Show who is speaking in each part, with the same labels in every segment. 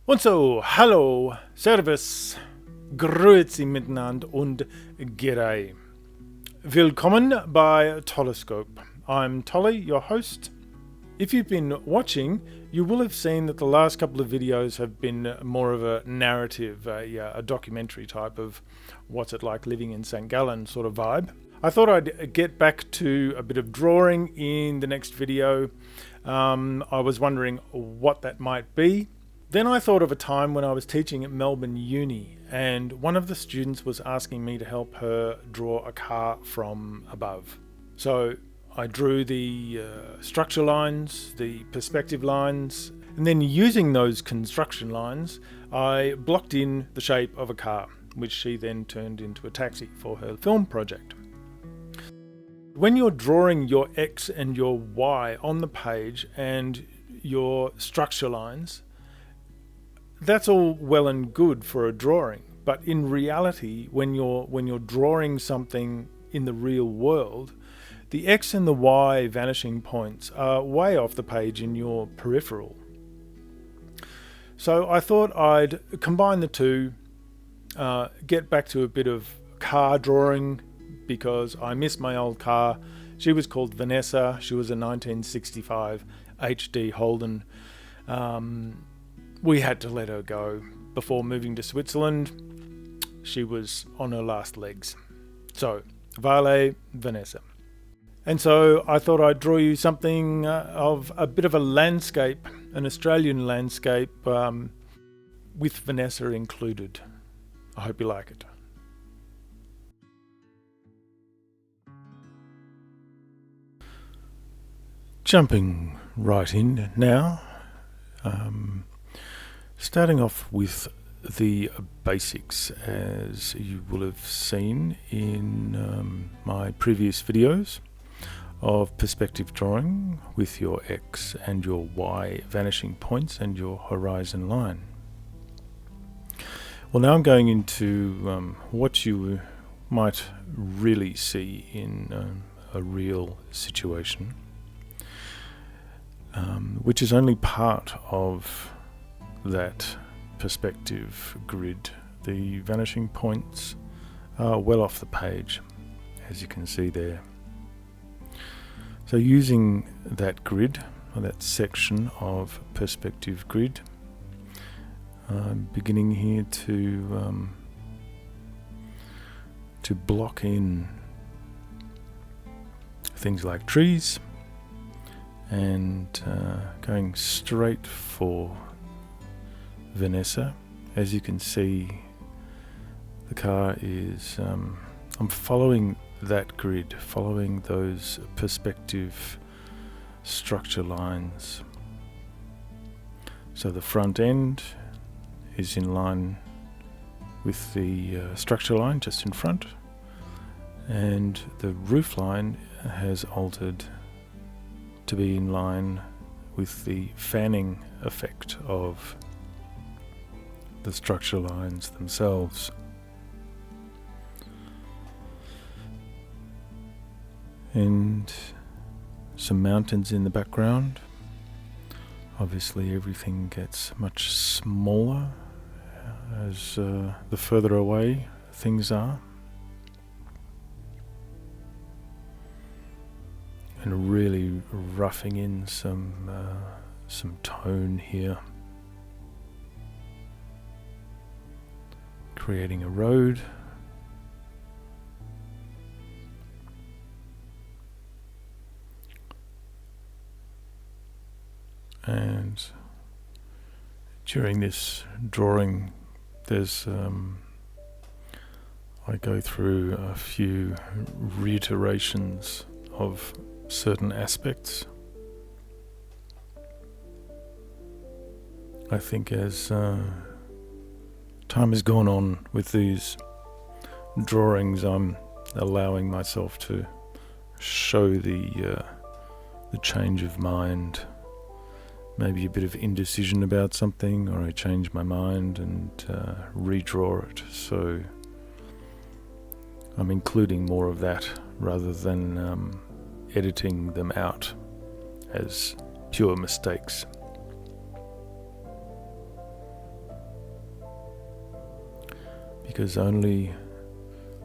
Speaker 1: Und so, hallo, servus, grüezi miteinander und g'day. Willkommen bei Tollescope. I'm Tolley, your host. If you've been watching, you will have seen that the last couple of videos have been more of a narrative, a documentary type of what's it like living in St. Gallen sort of vibe. I thought I'd get back to a bit of drawing in the next video. I was wondering what that might be. Then I thought of a time when I was teaching at Melbourne Uni and one of the students was asking me to help her draw a car from above. So I drew the structure lines, the perspective lines, and then using those construction lines, I blocked in the shape of a car, which she then turned into a taxi for her film project. When you're drawing your X and your Y on the page and your structure lines, that's all well and good for a drawing, but in reality, when you're drawing something in the real world, the X and the Y vanishing points are way off the page in your peripheral. So I thought I'd combine the two, get back to a bit of car drawing because I miss my old car. She was called Vanessa. She was a 1965 HD Holden. We had to let her go before moving to Switzerland. She was on her last legs. So, Vale Vanessa. And so I thought I'd draw you something of a bit of a landscape, an Australian landscape, with Vanessa included. I hope you like it. Jumping right in now. Starting off with the basics, as you will have seen in my previous videos of perspective drawing with your X and your Y vanishing points and your horizon line. Well, now I'm going into what you might really see in a real situation, which is only part of that perspective grid. The vanishing points are well off the page, as you can see there. So using that grid, or that section of perspective grid, I'm beginning here to block in things like trees and going straight for Vanessa. As you can see, the car is, I'm following that grid, following those perspective structure lines. So the front end is in line with the structure line just in front, and the roof line has altered to be in line with the fanning effect of the structure lines themselves. And some mountains in the background. Obviously everything gets much smaller as the further away things are. And really roughing in some tone here. Creating a road. And during this drawing, there's I go through a few reiterations of certain aspects. I think as time has gone on with these drawings, I'm allowing myself to show the change of mind. Maybe a bit of indecision about something, or I change my mind and redraw it. So I'm including more of that rather than editing them out as pure mistakes. because only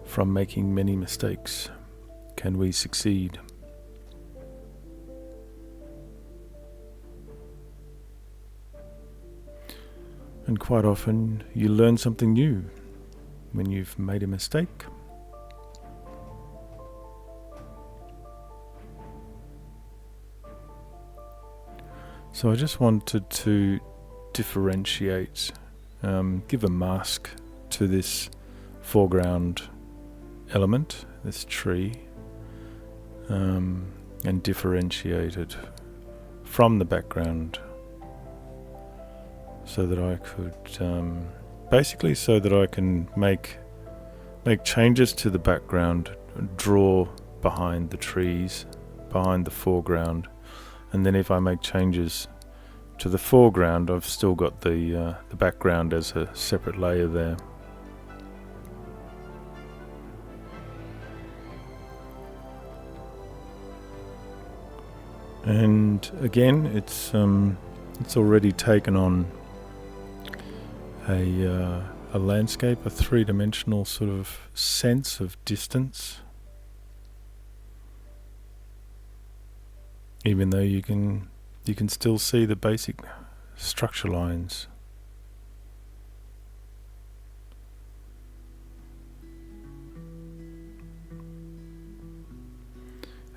Speaker 1: from making many mistakes can we succeed. And quite often you learn something new when you've made a mistake. So I just wanted to differentiate, give a mask to this foreground element, this tree, and differentiate it from the background, so that I could, basically so that I can make changes to the background, draw behind the trees, behind the foreground, and then if I make changes to the foreground, I've still got the background as a separate layer there. And again, it's already taken on a landscape, a three-dimensional sort of sense of distance, even though you can still see the basic structure lines.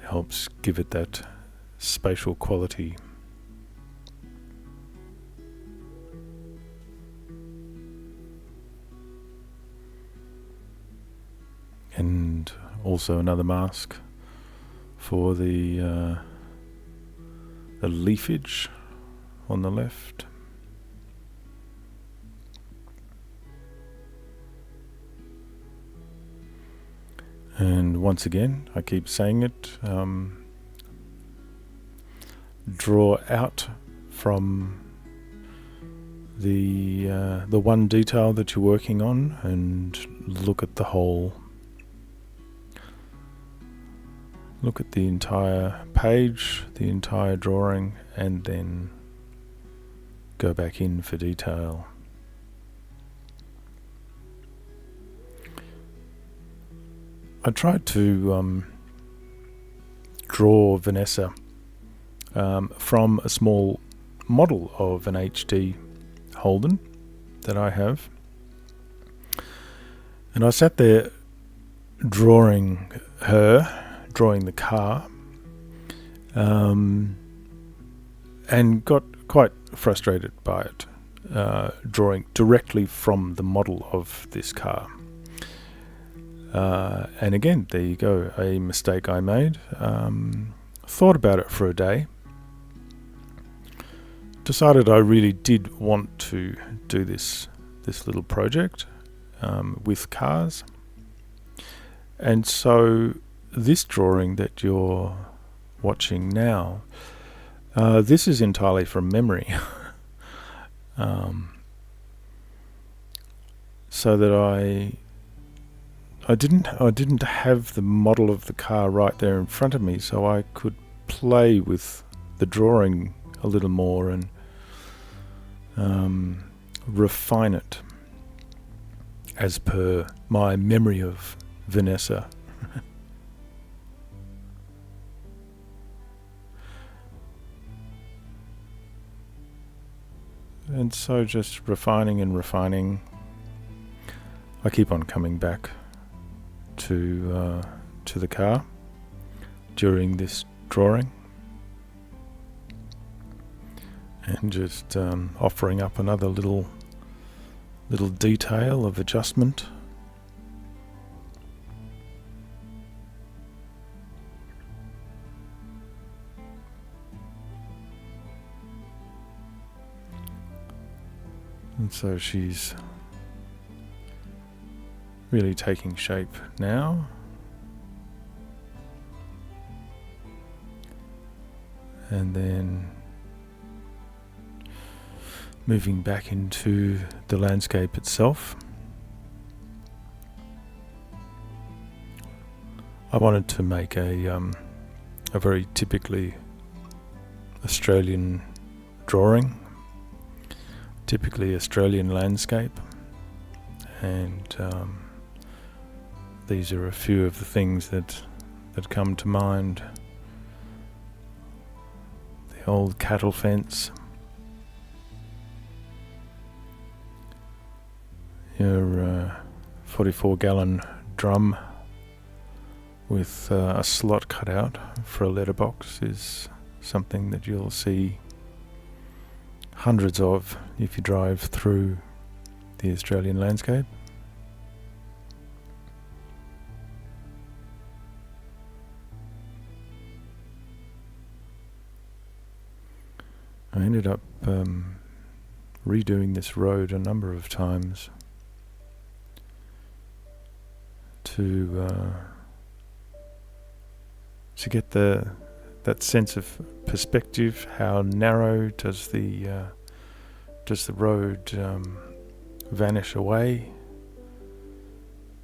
Speaker 1: It helps give it that spatial quality. And also another mask for the leafage on the left. And once again, I keep saying it, draw out from the one detail that you're working on and look at the whole. Look at the entire page, the entire drawing, and then go back in for detail. I tried to draw Vanessa from a small model of an HD Holden that I have. And I sat there drawing the car, and got quite frustrated by it, drawing directly from the model of this car. And again, there you go, a mistake I made. Thought about it for a day. Decided I really did want to do this little project with cars. And so this drawing that you're watching now, this is entirely from memory. So that I didn't have the model of the car right there in front of me, so I could play with the drawing a little more and refine it as per my memory of Vanessa. And so just refining and refining, I keep on coming back to the car during this drawing, and just offering up another little detail of adjustment. And so she's really taking shape now. And then moving back into the landscape itself. I wanted to make a very typically Australian drawing, typically Australian landscape, and these are a few of the things that come to mind. The old cattle fence, your 44-gallon drum with a slot cut out for a letterbox is something that you'll see hundreds of if you drive through the Australian landscape. I ended up redoing this road a number of times to get that sense of perspective. How narrow does the road vanish away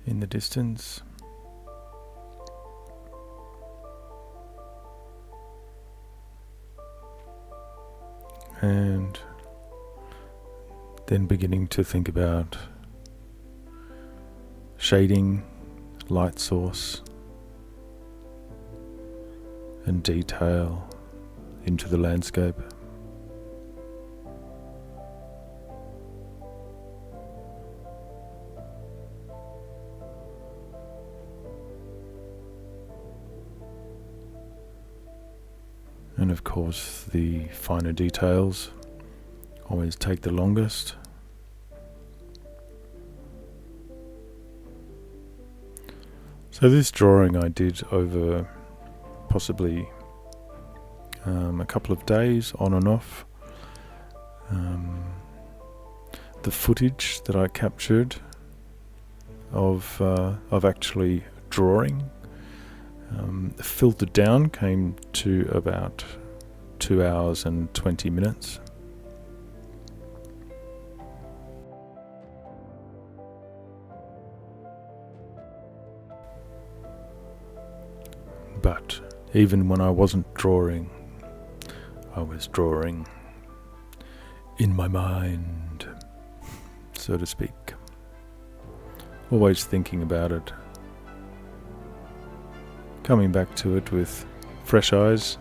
Speaker 1: in the distance? And then beginning to think about shading, light source, and detail into the landscape. And of course, the finer details always take the longest. So this drawing I did over possibly a couple of days, on and off. The footage that I captured of actually drawing filtered down came to about 2 hours and 20 minutes. But even when I wasn't drawing, I was drawing in my mind, so to speak. Always thinking about it, coming back to it with fresh eyes,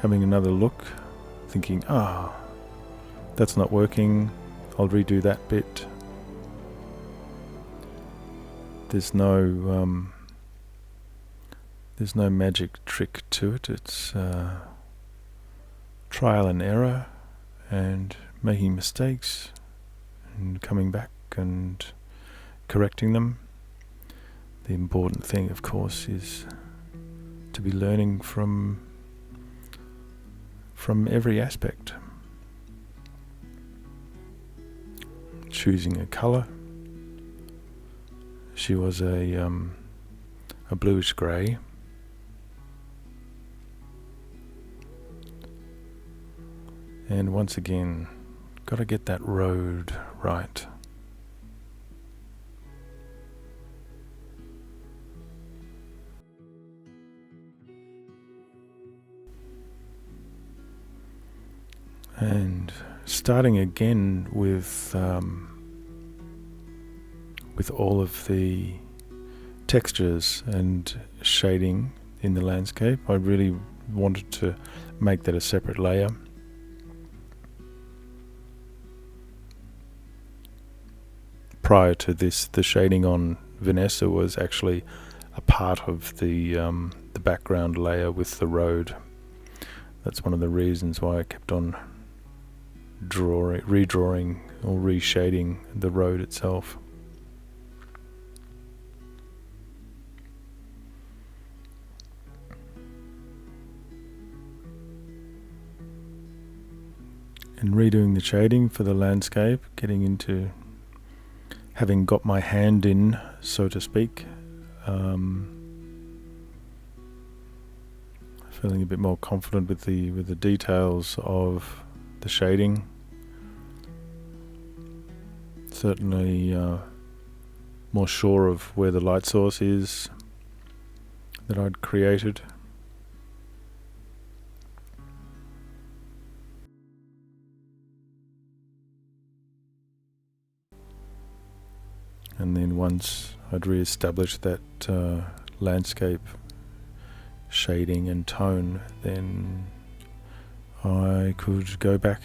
Speaker 1: having another look, thinking, that's not working, I'll redo that bit. There's no magic trick to it. It's trial and error and making mistakes and coming back and correcting them. The important thing, of course, is to be learning from every aspect. Choosing a colour. She was a bluish grey. And once again, got to get that road right. And starting again with all of the textures and shading in the landscape. I really wanted to make that a separate layer. Prior to this, the shading on Vanessa was actually a part of the background layer with the road. That's one of the reasons why I kept on redrawing or reshading the road itself. And redoing the shading for the landscape, getting into having got my hand in, so to speak, feeling a bit more confident with the details of the shading. Certainly more sure of where the light source is that I'd created. And then once I'd re-established that landscape shading and tone, then I could go back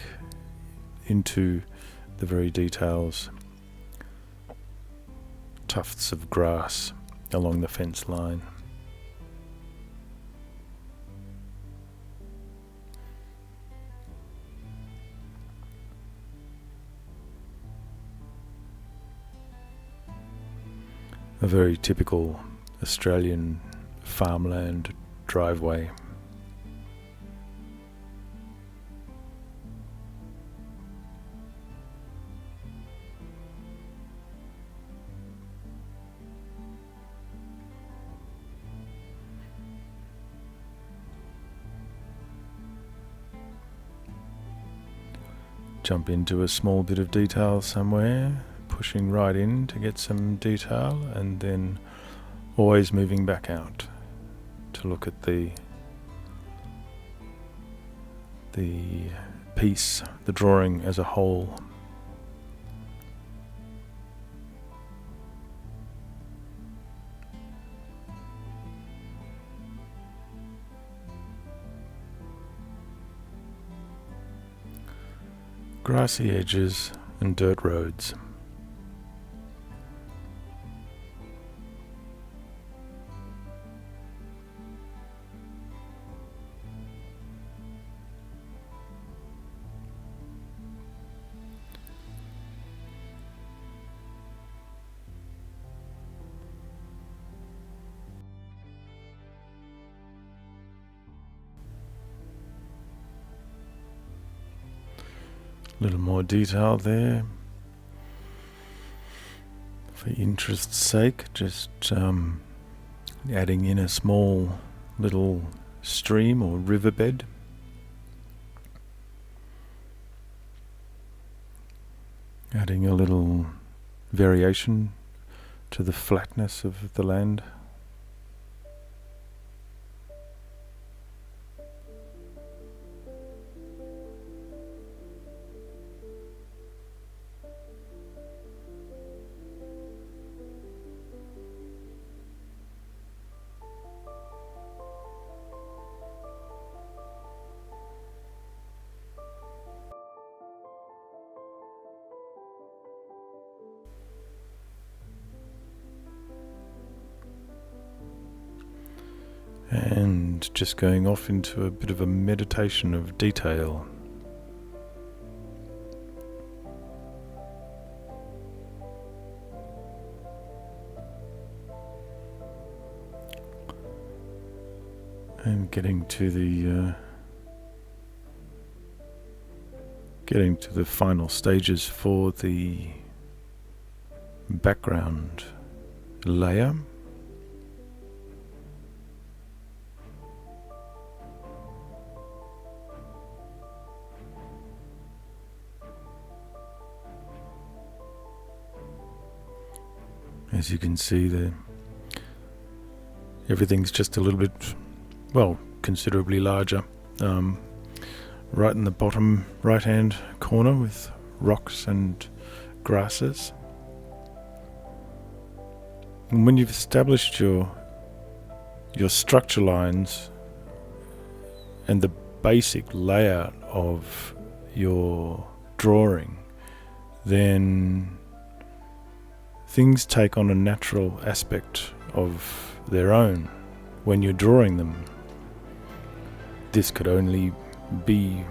Speaker 1: into the very details. Tufts of grass along the fence line. A very typical Australian farmland driveway. Jump into a small bit of detail somewhere, pushing right in to get some detail, and then always moving back out to look at the piece, the drawing as a whole. Grassy edges and dirt roads. A little more detail there for interest's sake, just adding in a small little stream or riverbed. Adding a little variation to the flatness of the land. And just going off into a bit of a meditation of detail. And getting to the final stages for the background layer. As you can see, everything's just a little bit, considerably larger. Right in the bottom right-hand corner with rocks and grasses. And when you've established your structure lines and the basic layout of your drawing, then things take on a natural aspect of their own when you're drawing them. This could only be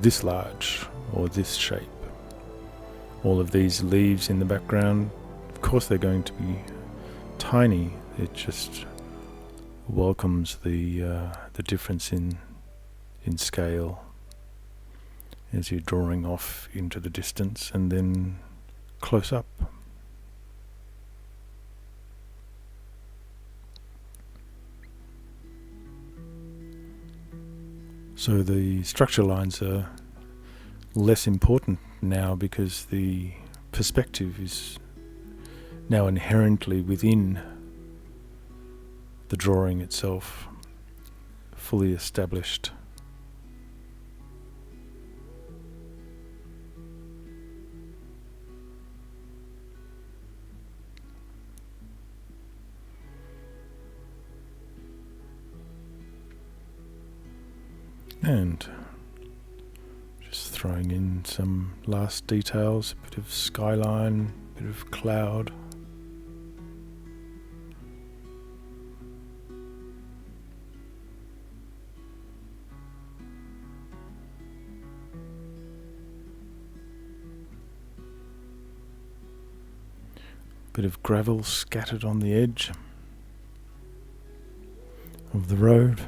Speaker 1: this large or this shape. All of these leaves in the background, of course they're going to be tiny. It just welcomes the difference in scale as you're drawing off into the distance and then close up. So the structure lines are less important now because the perspective is now inherently within the drawing itself, fully established. And just throwing in some last details, a bit of skyline, a bit of cloud. Bit of gravel scattered on the edge of the road.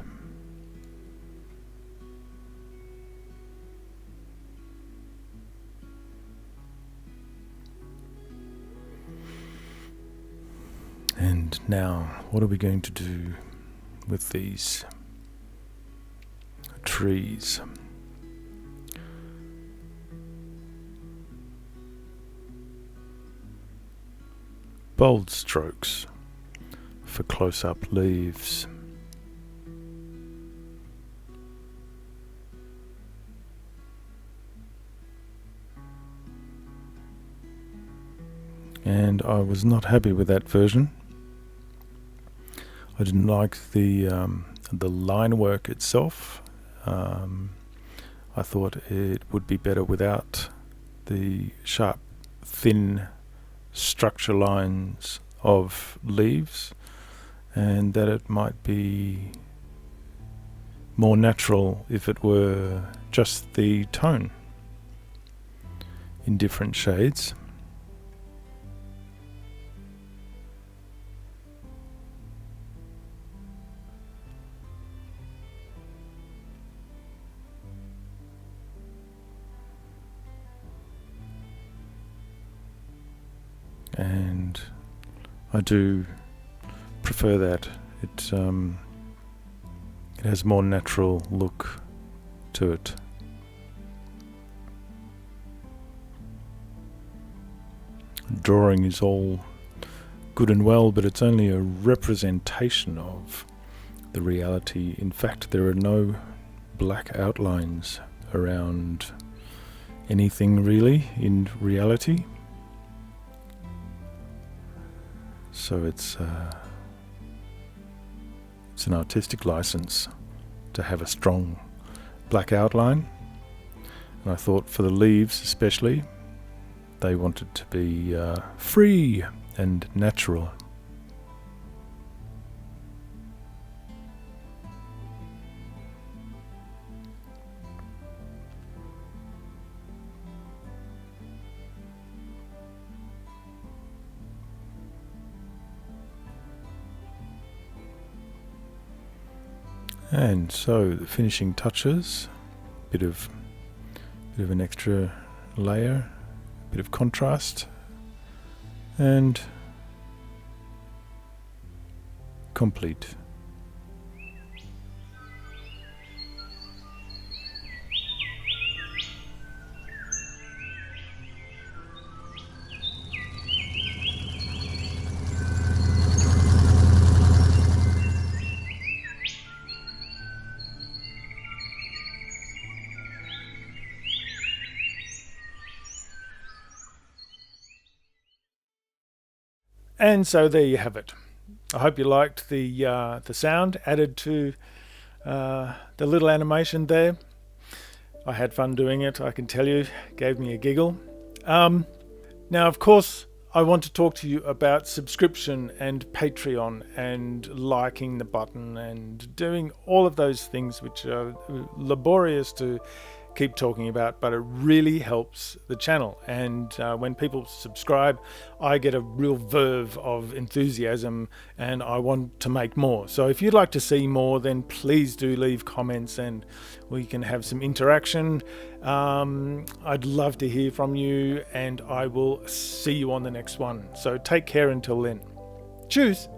Speaker 1: And now, what are we going to do with these trees? Bold strokes for close-up leaves. And I was not happy with that version. I didn't like the line work itself. I thought it would be better without the sharp, thin structure lines of leaves, and that it might be more natural if it were just the tone in different shades. And I do prefer that. It has more natural look to it. Drawing is all good and well, but it's only a representation of the reality. In fact, there are no black outlines around anything really in reality. So it's an artistic license to have a strong black outline. And I thought for the leaves especially, they wanted to be free and natural. And so the finishing touches, bit of an extra layer, a bit of contrast, and complete. And so there you have it. I hope you liked the sound added to the little animation there. I had fun doing it, I can tell you. Gave me a giggle. Now, of course, I want to talk to you about subscription and Patreon and liking the button and doing all of those things which are laborious to keep talking about, but it really helps the channel. And when people subscribe, I get a real verve of enthusiasm and I want to make more. So if you'd like to see more, then please do leave comments and we can have some interaction. I'd love to hear from you, and I will see you on the next one. So take care until then. Tschüss.